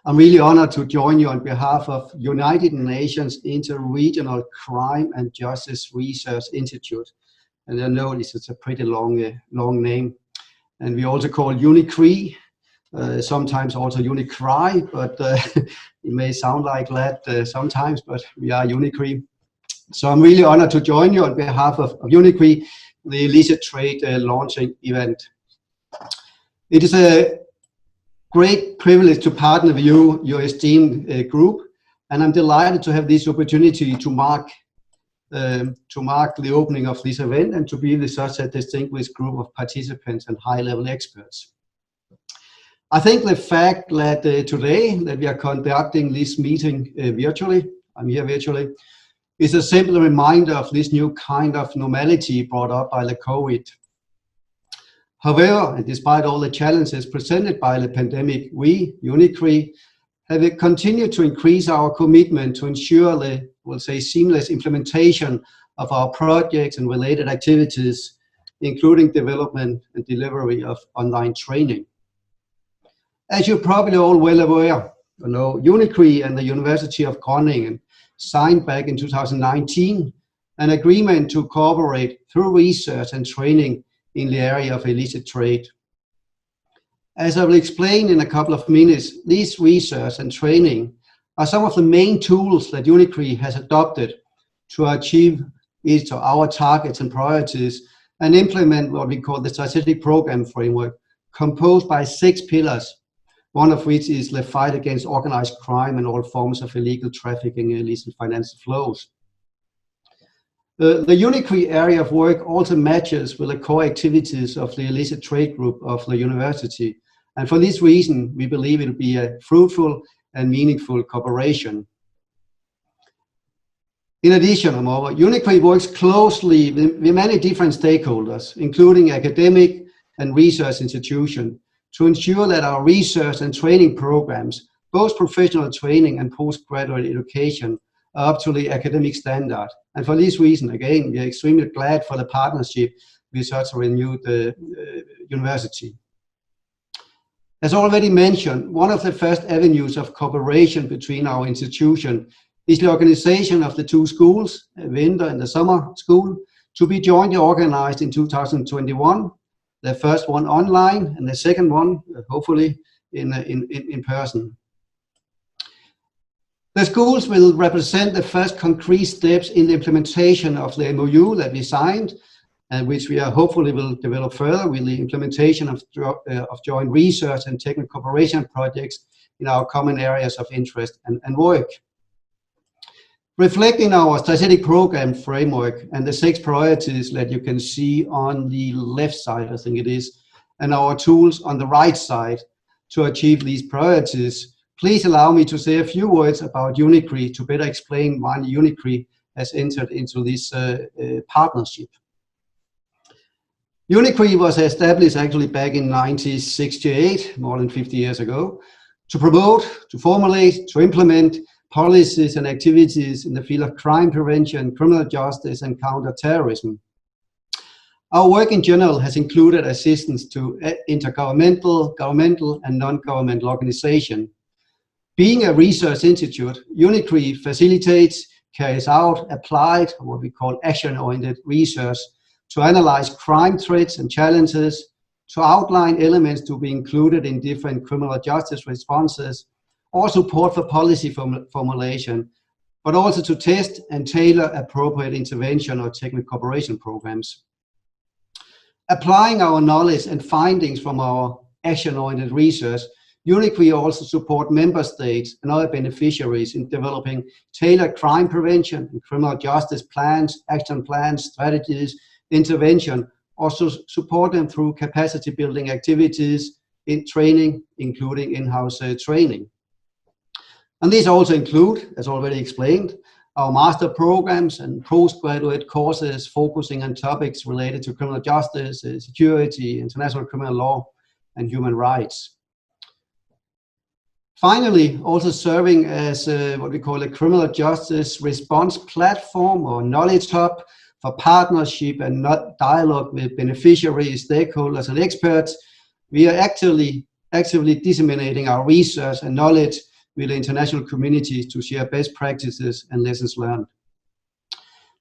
I'm really honored to join you on behalf of United Nations Interregional Crime and Justice Research Institute. And I know this is a pretty long name. And we also call UNICRI, sometimes also UNICRI, but it may sound like that sometimes, but we are UNICRI. So I'm really honored to join you on behalf of UNICRI, the Illicit Trade launching event. It is a great privilege to partner with you, your esteemed group, and I'm delighted to have this opportunity to mark the opening of this event and to be with such a distinguished group of participants and high-level experts. I think the fact that today that we are conducting this meeting virtually, I'm here virtually, is a simple reminder of this new kind of normality brought up by the COVID. However, and despite all the challenges presented by the pandemic, we, UNICRI, have continued to increase our commitment to ensure the, we'll say, seamless implementation of our projects and related activities, including development and delivery of online training. As you're probably all well aware, UNICRI and the University of Groningen signed back in 2019 an agreement to cooperate through research and training in the area of illicit trade. As I will explain in a couple of minutes, this research and training are some of the main tools that UNICRI has adopted to achieve our targets and priorities and implement what we call the strategic program framework, composed by 6 pillars, one of which is the fight against organized crime and all forms of illegal trafficking and illicit financial flows. The UNICRI area of work also matches with the core activities of the Illicit Trade Group of the university. And for this reason, we believe it will be a fruitful and meaningful cooperation. In addition, moreover, UNICRI works closely with many different stakeholders, including academic and research institutions, to ensure that our research and training programs, both professional training and postgraduate education, are up to the academic standard. And for this reason, again, we are extremely glad for the partnership with such a renewed university. As already mentioned, one of the first avenues of cooperation between our institution is the organization of the 2 schools, the winter and the summer school, to be jointly organized in 2021. The first one online and the second one, hopefully, in person. The schools will represent the first concrete steps in the implementation of the MOU that we signed, and which we are hopefully will develop further with the implementation of joint research and technical cooperation projects in our common areas of interest and work. Reflecting our strategic program framework and the 6 priorities that you can see on the left side, I think it is, and our tools on the right side to achieve these priorities, please allow me to say a few words about UNICRI to better explain why UNICRI has entered into this partnership. UNICRI was established actually back in 1968, more than 50 years ago, to promote, to formulate, to implement policies and activities in the field of crime prevention, criminal justice, and counter-terrorism. Our work in general has included assistance to intergovernmental, governmental, and non-governmental organizations. Being a research institute, UNICRI facilitates, carries out, applied, what we call action-oriented research to analyze crime threats and challenges, to outline elements to be included in different criminal justice responses, or support for policy formulation, but also to test and tailor appropriate intervention or technical cooperation programs. Applying our knowledge and findings from our action-oriented research, UNICRI also support member states and other beneficiaries in developing tailored crime prevention and criminal justice plans, action plans, strategies, intervention, also support them through capacity building activities in training, including in-house training. And these also include, as already explained, our master programs and postgraduate courses focusing on topics related to criminal justice, security, international criminal law, and human rights. Finally, also serving as what we call a criminal justice response platform or knowledge hub for partnership and dialogue with beneficiaries, stakeholders, and experts, we are actively disseminating our research and knowledge with the international community to share best practices and lessons learned.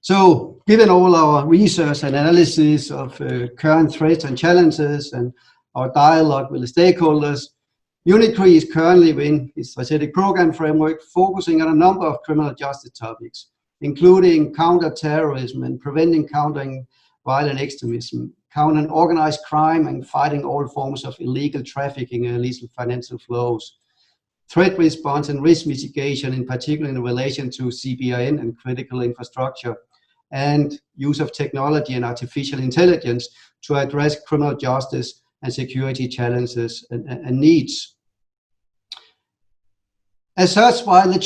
So, given all our research and analysis of current threats and challenges and our dialogue with the stakeholders, UNICRI is currently within its strategic program framework focusing on a number of criminal justice topics, including counter-terrorism and countering violent extremism, countering organized crime and fighting all forms of illegal trafficking and illicit financial flows, threat response and risk mitigation, in particular in relation to CBRN and critical infrastructure, and use of technology and artificial intelligence to address criminal justice and security challenges and needs. As such, while the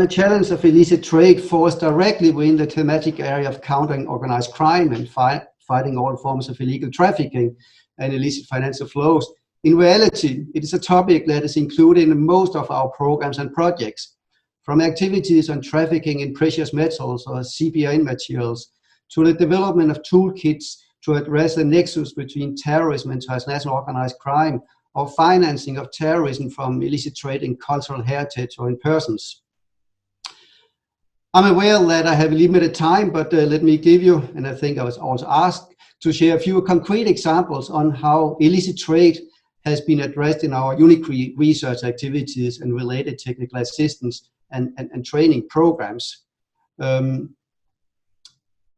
challenge of illicit trade falls directly within the thematic area of countering organized crime and fighting all forms of illegal trafficking and illicit financial flows, in reality, it is a topic that is included in most of our programs and projects, from activities on trafficking in precious metals or CBRN materials, to the development of toolkits to address the nexus between terrorism and transnational organized crime, or financing of terrorism from illicit trade in cultural heritage or in persons. I'm aware that I have limited time, but let me give you, and I think I was also asked, to share a few concrete examples on how illicit trade has been addressed in our UNICRI research activities and related technical assistance and training programs.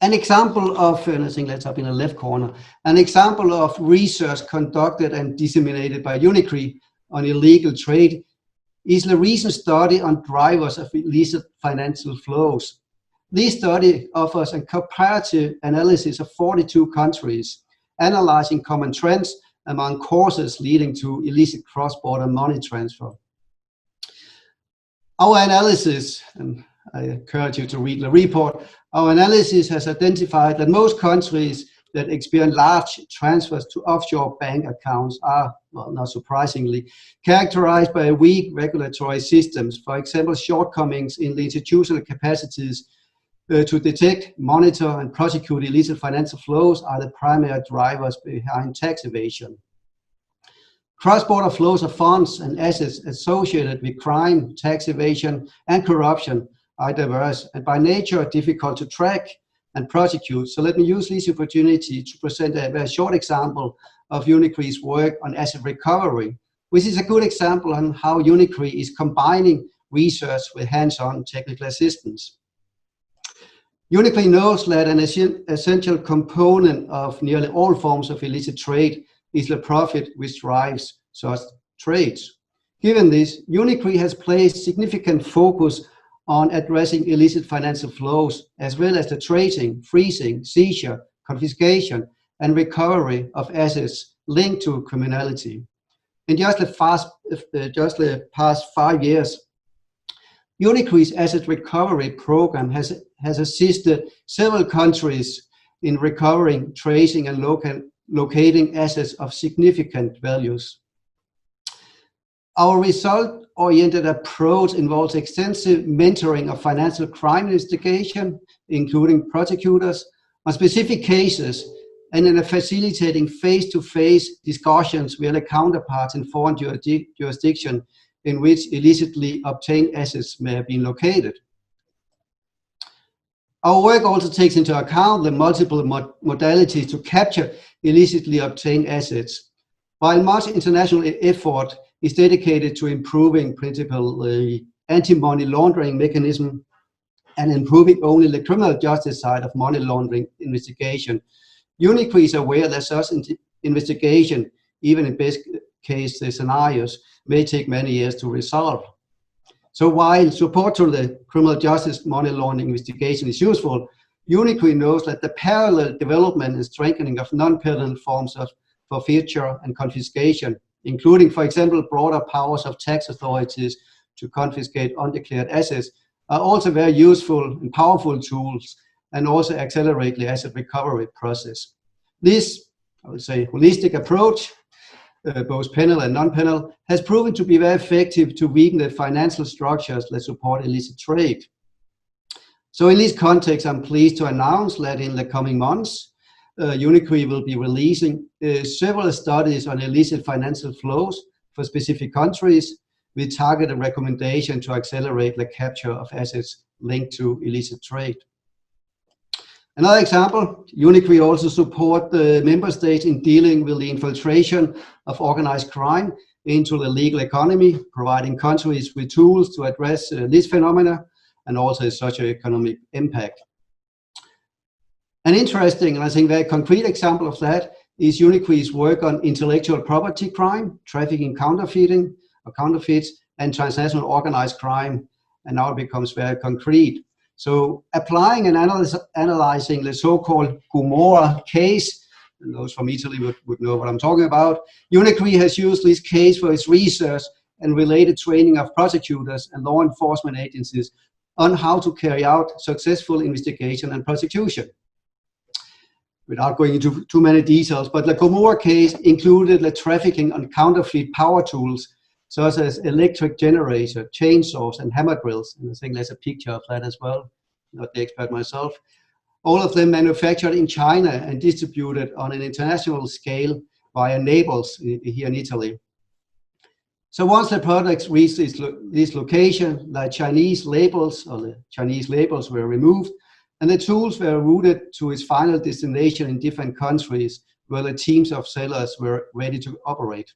An example of, and I think that's up in the left corner, an example of research conducted and disseminated by UNICRI on illegal trade is the recent study on drivers of illicit financial flows. This study offers a comparative analysis of 42 countries, analyzing common trends among causes leading to illicit cross-border money transfer. Our analysis, and I encourage you to read the report, our analysis has identified that most countries that experience large transfers to offshore bank accounts are, well, not surprisingly, characterized by weak regulatory systems, for example, shortcomings in the institutional capacities to detect, monitor, and prosecute illicit financial flows are the primary drivers behind tax evasion. Cross-border flows of funds and assets associated with crime, tax evasion, and corruption are diverse and by nature difficult to track and prosecute. So let me use this opportunity to present a very short example of UNICRI's work on asset recovery, which is a good example on how UNICRI is combining research with hands-on technical assistance. UNICRI knows that an essential component of nearly all forms of illicit trade is the profit which drives such trades. Given this, UNICRI has placed significant focus on addressing illicit financial flows, as well as the tracing, freezing, seizure, confiscation, and recovery of assets linked to criminality. In just the past 5 years, UNICRI's asset recovery program has assisted several countries in recovering, tracing, and locating assets of significant values. Our result-oriented approach involves extensive mentoring of financial crime investigation, including prosecutors, on specific cases, and in facilitating face-to-face discussions with the counterparts in foreign jurisdiction in which illicitly obtained assets may have been located. Our work also takes into account the multiple modalities to capture illicitly obtained assets. While much international effort is dedicated to improving principally anti-money laundering mechanism and improving only the criminal justice side of money laundering investigation, UNICRI is aware that such investigation, even in best case scenarios, may take many years to resolve. So while support to the criminal justice money laundering investigation is useful, UNICRI knows that the parallel development and strengthening of non-penal forms of forfeiture and confiscation, including, for example, broader powers of tax authorities to confiscate undeclared assets, are also very useful and powerful tools and also accelerate the asset recovery process. This, I would say, holistic approach, both penal and non-penal, has proven to be very effective to weaken the financial structures that support illicit trade. So in this context, I'm pleased to announce that in the coming months, UNICRI will be releasing several studies on illicit financial flows for specific countries, with targeted recommendation to accelerate the capture of assets linked to illicit trade. Another example, UNICRI also support the member states in dealing with the infiltration of organized crime into the legal economy, providing countries with tools to address this phenomena and also its socio-economic impact. An interesting, and I think very concrete example of that is UNICRI's work on intellectual property crime, trafficking, counterfeiting, or counterfeits, and transnational organized crime, and now it becomes very concrete. So applying and analyzing the so-called Gomorrah case, and those from Italy would know what I'm talking about, UNICRI has used this case for its research and related training of prosecutors and law enforcement agencies on how to carry out successful investigation and prosecution. Without going into too many details, but the Gomorrah case included the trafficking on counterfeit power tools, such as electric generator, chainsaws, and hammer drills. And I think there's a picture of that as well, not the expert myself. All of them manufactured in China and distributed on an international scale via Naples here in Italy. So once the products reached this location, the Chinese labels were removed, and the tools were routed to its final destination in different countries where the teams of sellers were ready to operate.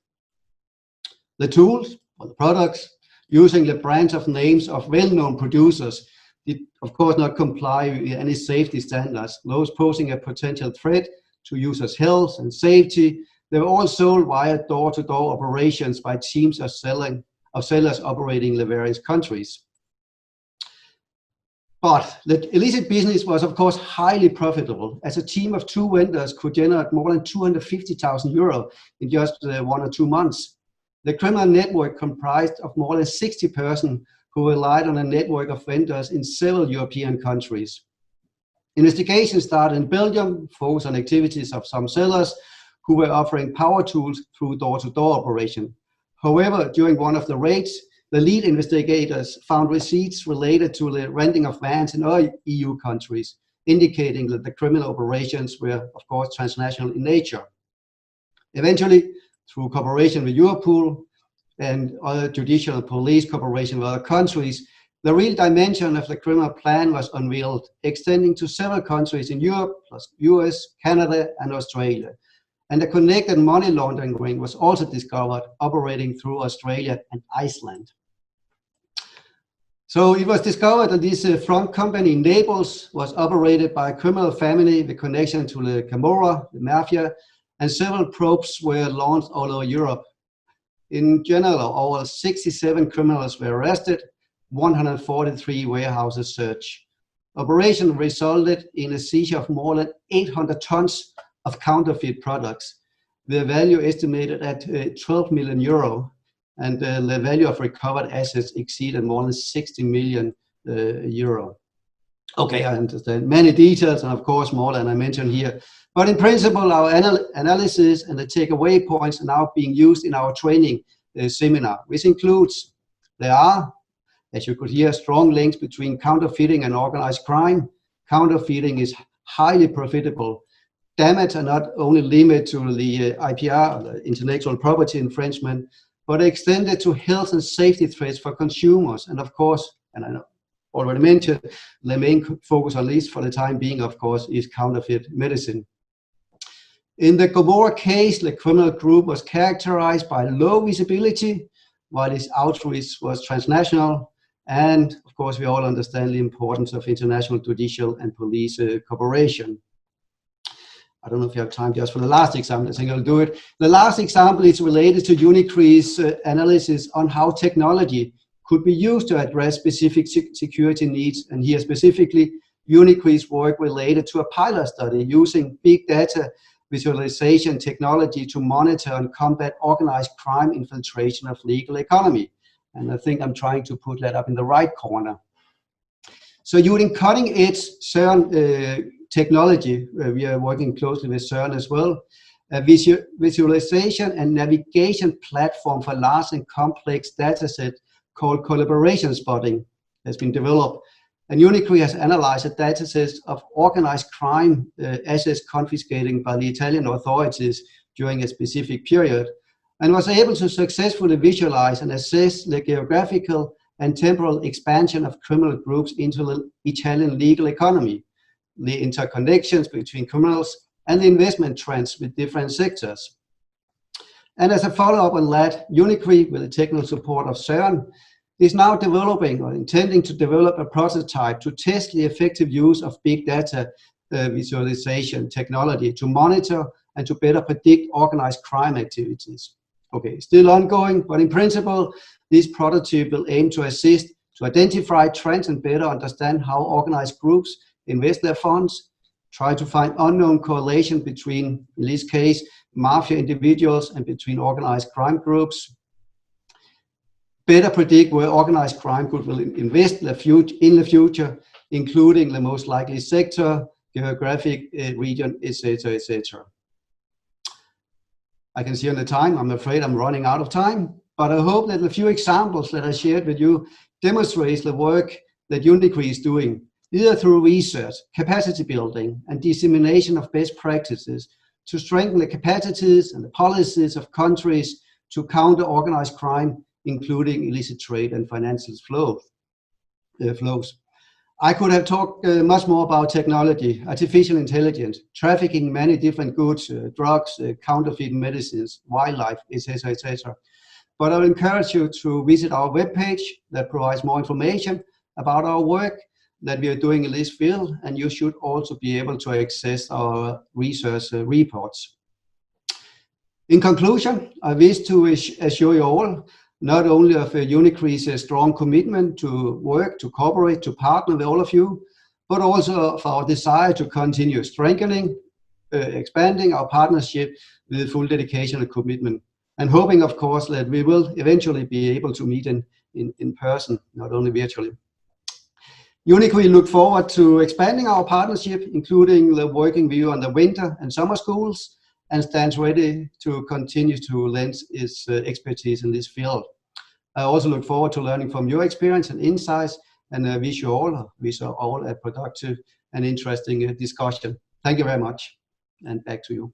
The tools, or the products, using the brands of names of well-known producers, did of course not comply with any safety standards, those posing a potential threat to users' health and safety. They were all sold via door-to-door operations by teams of sellers operating in the various countries. But the illicit business was, of course, highly profitable, as a team of 2 vendors could generate more than 250,000 euro in just 1 or 2 months. The criminal network comprised of more than 60 persons who relied on a network of vendors in several European countries. Investigation started in Belgium, focused on activities of some sellers who were offering power tools through door-to-door operation. However, during one of the raids, the lead investigators found receipts related to the renting of vans in other EU countries, indicating that the criminal operations were, of course, transnational in nature. Eventually, through cooperation with Europol and other judicial and police cooperation with other countries, the real dimension of the criminal plan was unveiled, extending to several countries in Europe, plus US, Canada, and Australia. And the connected money laundering ring was also discovered, operating through Australia and Iceland. So it was discovered that this front company in Naples was operated by a criminal family with connection to the Camorra, the mafia, and several probes were launched all over Europe. In general, over 67 criminals were arrested, 143 warehouses searched. Operation resulted in a seizure of more than 800 tons of counterfeit products, with a value estimated at 12 million euro, and the value of recovered assets exceeded more than 60 million euro. Okay, I understand many details, and of course more than I mentioned here. But in principle, our analysis and the takeaway points are now being used in our training seminar, which includes there are, as you could hear, strong links between counterfeiting and organized crime. Counterfeiting is highly profitable. Damage are not only limited to the IPR, the intellectual property infringement, but extended to health and safety threats for consumers. And of course, and I already mentioned, the main focus, at least for the time being, of course, is counterfeit medicine. In the Gomorrah case, the criminal group was characterized by low visibility, while its outreach was transnational. And of course, we all understand the importance of international judicial and police cooperation. I don't know if you have time just for the last example. I think I'll do it. The last example is related to UNICRI's analysis on how technology could be used to address specific security needs. And here specifically, UNICRI's work related to a pilot study using big data visualization technology to monitor and combat organized crime infiltration of legal economy. And I think I'm trying to put that up in the right corner. So using cutting-edge CERN technology, we are working closely with CERN as well, a visualization and navigation platform for large and complex data set called collaboration spotting has been developed. And UNICRI has analyzed a data set of organized crime assets confiscated by the Italian authorities during a specific period. and was able to successfully visualize and assess the geographical and temporal expansion of criminal groups into the Italian legal economy, the interconnections between criminals, and the investment trends with different sectors. And as a follow-up on that, UNICRI, with the technical support of CERN, is now developing or intending to develop a prototype to test the effective use of big data visualization technology to monitor and to better predict organized crime activities. Okay, still ongoing, but in principle, this prototype will aim to assist to identify trends and better understand how organized groups invest their funds, try to find unknown correlation between, in this case, mafia individuals and between organized crime groups, better predict where organized crime groups will invest in the future, including the most likely sector, geographic region, etc., etc. I can see on the time, I'm afraid I'm running out of time, but I hope that the few examples that I shared with you demonstrates the work that UNICRI is doing, either through research, capacity building, and dissemination of best practices to strengthen the capacities and the policies of countries to counter organized crime, including illicit trade and financial flows. I could have talked much more about technology, artificial intelligence, trafficking many different goods, drugs, counterfeit medicines, wildlife, etc., etc. But I would encourage you to visit our webpage that provides more information about our work that we are doing in this field, and you should also be able to access our research reports. In conclusion, I wish to assure you all not only of UNICRI's strong commitment to work, to cooperate, to partner with all of you, but also of our desire to continue strengthening, expanding our partnership with full dedication and commitment, and hoping, of course, that we will eventually be able to meet in person, not only virtually. UNICRI look forward to expanding our partnership, including the working with you on the winter and summer schools, and stands ready to continue to lend its expertise in this field. I also look forward to learning from your experience and insights, and wish you all a productive and interesting discussion. Thank you very much, and back to you.